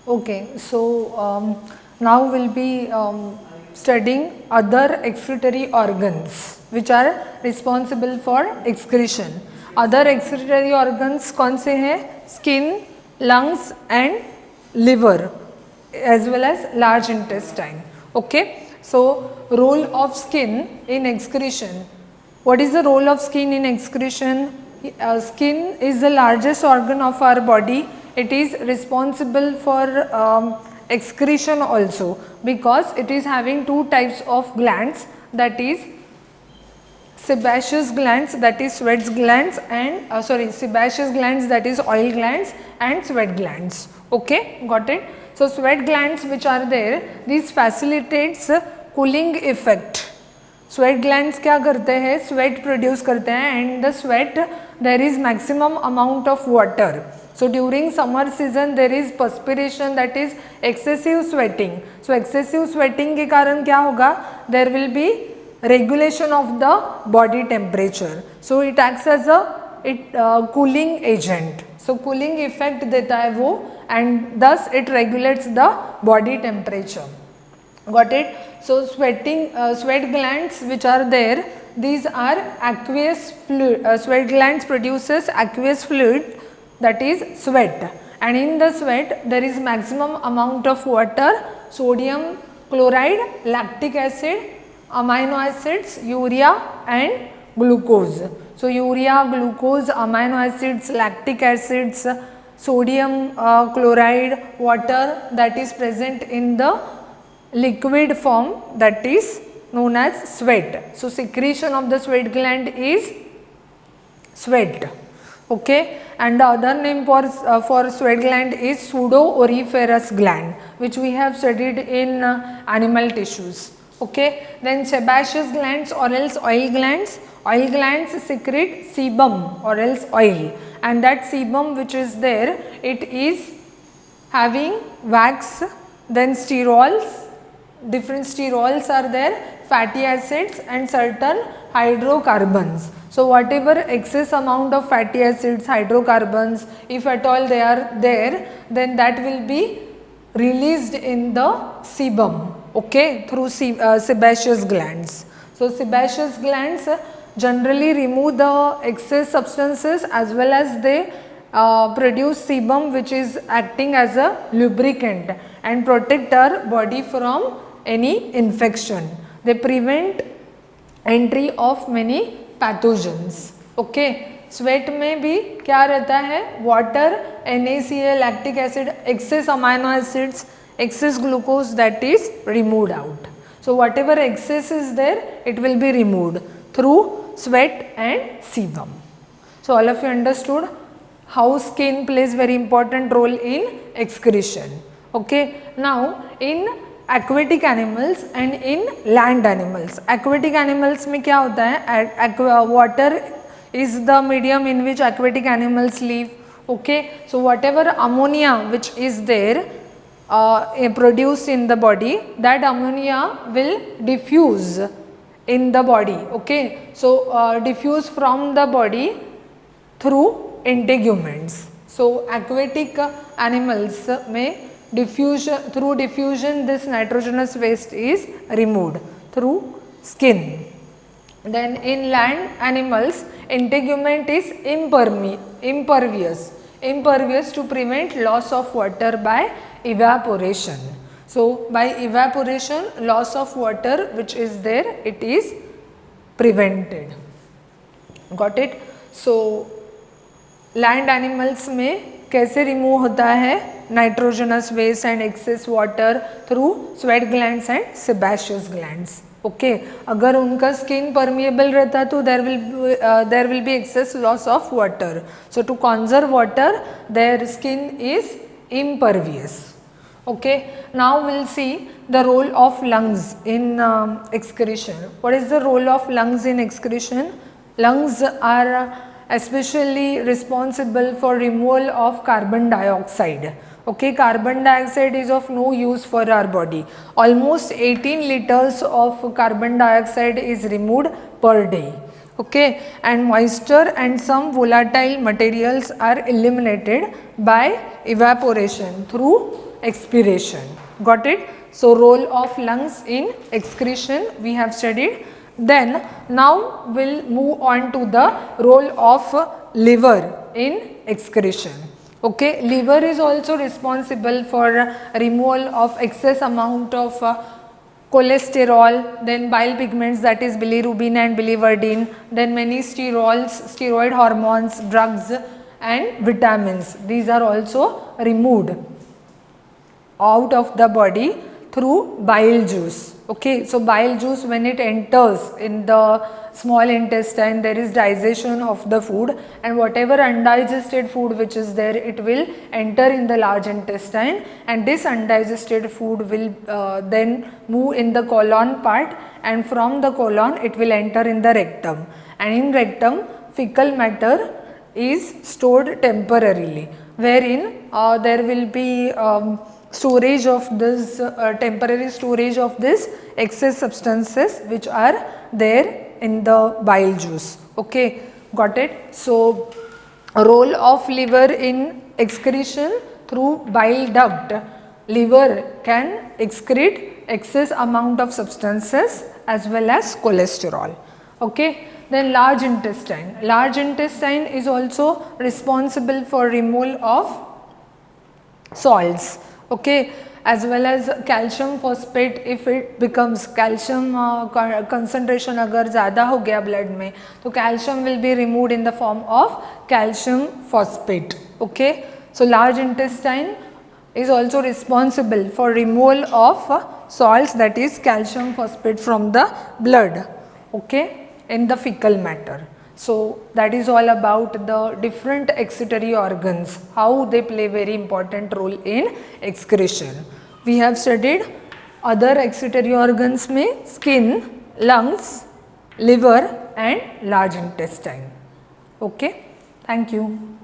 Okay, so now we'll be studying other excretory organs which are responsible for excretion. Other excretory organs कौन से हैं? Skin, lungs and liver as well as large intestine. Okay, so role of skin in excretion. What is the role of skin in excretion? Skin is the largest organ of our body. It is responsible for excretion also because it is having two types of glands, that is sebaceous glands, that is sweat glands, and sebaceous glands, that is oil glands, and sweat glands. Okay, got it? So sweat glands which are there, these facilitates cooling effect. Sweat glands क्या करते हैं? Sweat produce करते हैं and the sweat there is maximum amount of water. So during summer season there is perspiration, that is excessive sweating. So excessive sweating के कारण क्या होगा? There will be regulation of the body temperature. So it acts as a cooling agent. So cooling effect देता है वो and thus it regulates the body temperature. Got it? So sweat glands which are there, these are aqueous fluid. Sweat glands produces aqueous fluid, that is sweat, and in the sweat there is maximum amount of water, sodium chloride, lactic acid, amino acids, urea and glucose. So urea, glucose, amino acids, lactic acids, sodium chloride, water that is present in the liquid form, that is known as sweat. So secretion of the sweat gland is sweat. Okay, and the other name for sweat gland is pseudoauriferous gland, which we have studied in animal tissues. Okay, then sebaceous glands or else oil glands. Oil glands secrete sebum or else oil, and that sebum which is there, it is having wax, then sterols. Different sterols are there, fatty acids and certain hydrocarbons. So whatever excess amount of fatty acids, hydrocarbons, if at all they are there, then that will be released in the sebum, okay, through sebaceous glands. So sebaceous glands generally remove the excess substances as well as they produce sebum, which is acting as a lubricant and protect our body from any infection. They prevent entry of many pathogens. Okay, sweat में भी क्या रहता है? Water, NaCl, lactic acid, excess amino acids, excess glucose, that is removed out. So whatever excess is there, it will be removed through sweat and sebum. So all of you understood how skin plays very important role in excretion. Okay, now in aquatic animals and in land animals. Aquatic animals में क्या होता है? Water is the medium in which aquatic animals live. Okay, so whatever ammonia which is there produced in the body, that ammonia will diffuse in the body. Okay, so diffuse from the body through integuments. So aquatic animals में through diffusion this nitrogenous waste is removed through skin. Then in land animals, integument is impervious to prevent loss of water by evaporation. So by evaporation, loss of water which is there, it is prevented. Got it? So land animals में कैसे remove होता है nitrogenous waste and excess water? Through sweat glands and sebaceous glands. Okay, अगर उनका skin permeable रहता तो there will be excess loss of water. So to conserve water their skin is impervious. Okay, now we'll see the role of lungs in excretion. What is the role of lungs in excretion? Lungs are especially responsible for removal of carbon dioxide. Okay, carbon dioxide is of no use for our body. Almost 18 liters of carbon dioxide is removed per day. Okay, and moisture and some volatile materials are eliminated by evaporation through expiration. Got it? So role of lungs in excretion we have studied. Then now we'll move on to the role of liver in excretion. Okay, liver is also responsible for removal of excess amount of cholesterol, then bile pigments, that is bilirubin and biliverdin, then many steroid hormones, drugs and vitamins. These are also removed out of the body through bile juice. Okay, so bile juice, when it enters in the small intestine, there is digestion of the food, and whatever undigested food which is there, it will enter in the large intestine, and this undigested food will then move in the colon part, and from the colon it will enter in the rectum, and in rectum fecal matter is stored temporarily, wherein there will be storage of this temporary storage of this excess substances which are there in the bile juice. Okay, got it? So role of liver in excretion: through bile duct, liver can excrete excess amount of substances as well as cholesterol. Okay, then large intestine is also responsible for removal of salts, okay, as well as calcium phosphate. If it becomes calcium concentration अगर ज़्यादा हो गया blood में, तो calcium will be removed in the form of calcium phosphate. Okay, so large intestine is also responsible for removal of salts, that is calcium phosphate, from the blood, okay, in the fecal matter. So that is all about the different excretory organs, how they play very important role in excretion. We have studied other excretory organs में skin, lungs, liver and large intestine. Okay, thank you.